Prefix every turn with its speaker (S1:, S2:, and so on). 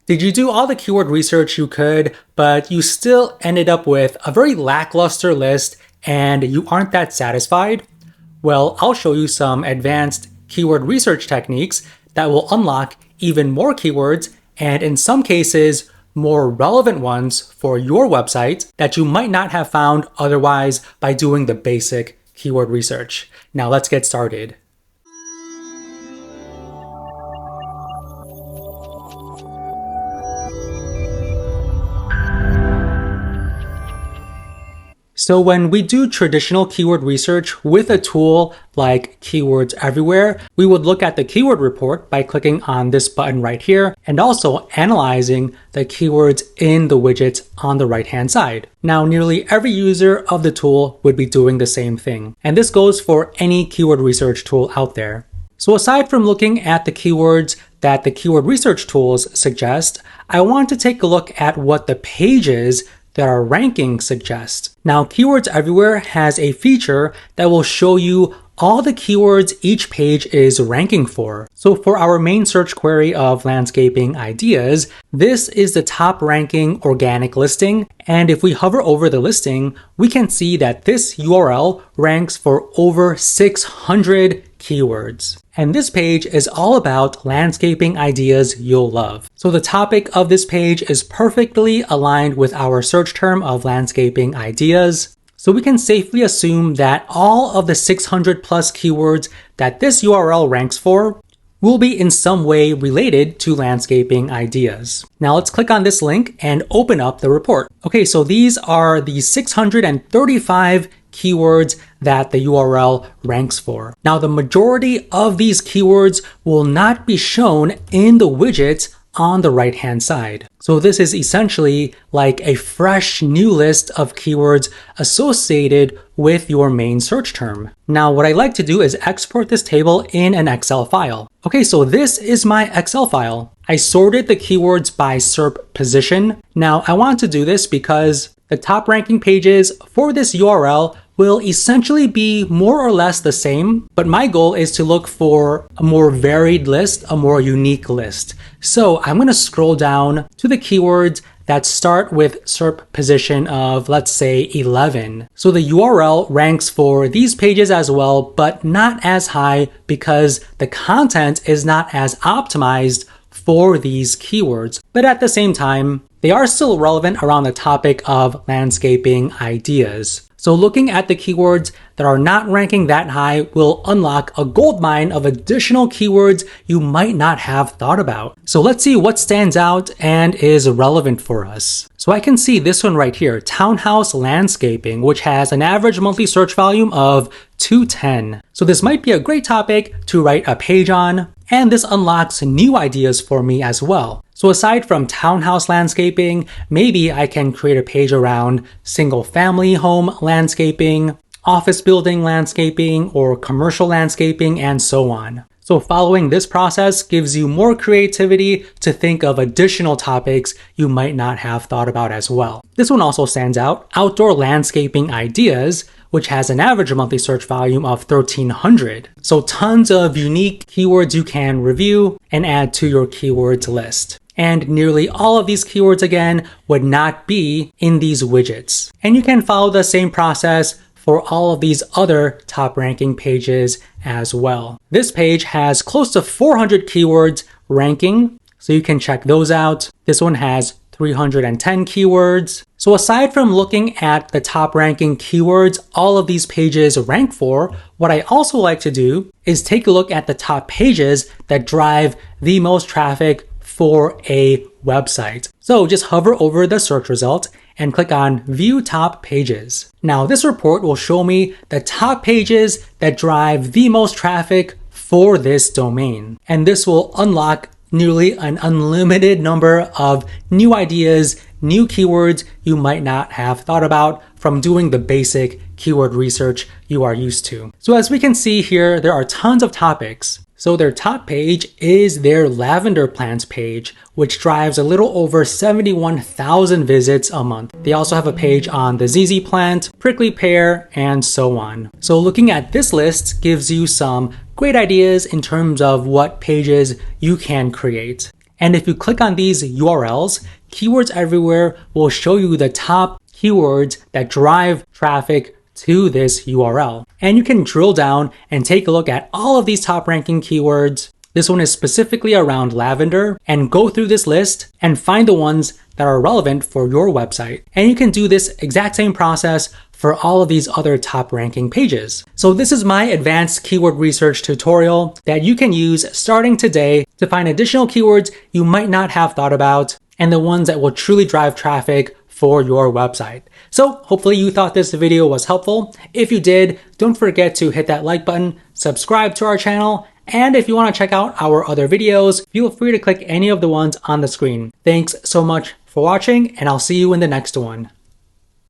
S1: Did you do all the keyword research you could, but you still ended up with a very lackluster list and you aren't that satisfied? Well, I'll show you some advanced keyword research techniques that will unlock even more keywords and in some cases, more relevant ones for your website that you might not have found otherwise by doing the basic keyword research. Now let's get started. So when we do traditional keyword research with a tool like Keywords Everywhere, we would look at the keyword report by clicking on this button right here and also analyzing the keywords in the widgets on the right-hand side. Now, nearly every user of the tool would be doing the same thing. And this goes for any keyword research tool out there. So aside from looking at the keywords that the keyword research tools suggest, I want to take a look at what the pages that our ranking suggests. Now, Keywords Everywhere has a feature that will show you all the keywords each page is ranking for. So for our main search query of landscaping ideas, this is the top ranking organic listing. And if we hover over the listing, we can see that this URL ranks for over 600 keywords. And this page is all about landscaping ideas you'll love. So the topic of this page is perfectly aligned with our search term of landscaping ideas. So we can safely assume that all of the 600 plus keywords that this URL ranks for will be in some way related to landscaping ideas. Now let's click on this link and open up the report. Okay, so these are the 635 keywords that the URL ranks for. Now the majority of these keywords will not be shown in the widgets on the right-hand side. So this is essentially like a fresh new list of keywords associated with your main search term. Now what I like to do is export this table in an Excel file. Okay, so this is my Excel file. I sorted the keywords by SERP position. Now I want to do this because the top ranking pages for this URL will essentially be more or less the same, but my goal is to look for a more varied list, a more unique list. So I'm going to scroll down to the keywords that start with SERP position of, let's say, 11. So the URL ranks for these pages as well, but not as high because the content is not as optimized for these keywords. But at the same time, they are still relevant around the topic of landscaping ideas. So looking at the keywords that are not ranking that high will unlock a goldmine of additional keywords you might not have thought about. So let's see what stands out and is relevant for us. So I can see this one right here, townhouse landscaping, which has an average monthly search volume of 210. So this might be a great topic to write a page on, and this unlocks new ideas for me as well. So aside from townhouse landscaping, maybe I can create a page around single family home landscaping, office building landscaping, or commercial landscaping, and so on. So following this process gives you more creativity to think of additional topics you might not have thought about as well. This one also stands out, outdoor landscaping ideas, which has an average monthly search volume of 1,300. So tons of unique keywords you can review and add to your keywords list. And nearly all of these keywords again would not be in these widgets. And you can follow the same process for all of these other top ranking pages as well. This page has close to 400 keywords ranking, so you can check those out. This one has 310 keywords. So aside from looking at the top ranking keywords all of these pages rank for, what I also like to do is take a look at the top pages that drive the most traffic for a website. So just hover over the search result and click on View Top Pages. Now this report will show me the top pages that drive the most traffic for this domain. And this will unlock nearly an unlimited number of new ideas, new keywords you might not have thought about from doing the basic keyword research you are used to. So as we can see here, there are tons of topics. So their top page is their lavender plants page, which drives a little over 71,000 visits a month. They also have a page on the ZZ plant, prickly pear, and so on. So looking at this list gives you some great ideas in terms of what pages you can create. And if you click on these URLs, Keywords Everywhere will show you the top keywords that drive traffic to this URL. And you can drill down and take a look at all of these top ranking keywords. This one is specifically around lavender, and go through this list and find the ones that are relevant for your website. And you can do this exact same process for all of these other top ranking pages. So this is my advanced keyword research tutorial that you can use starting today to find additional keywords you might not have thought about and the ones that will truly drive traffic for your website. So hopefully you thought this video was helpful. If you did, don't forget to hit that like button, subscribe to our channel, and if you want to check out our other videos, feel free to click any of the ones on the screen. Thanks so much for watching, and I'll see you in the next one.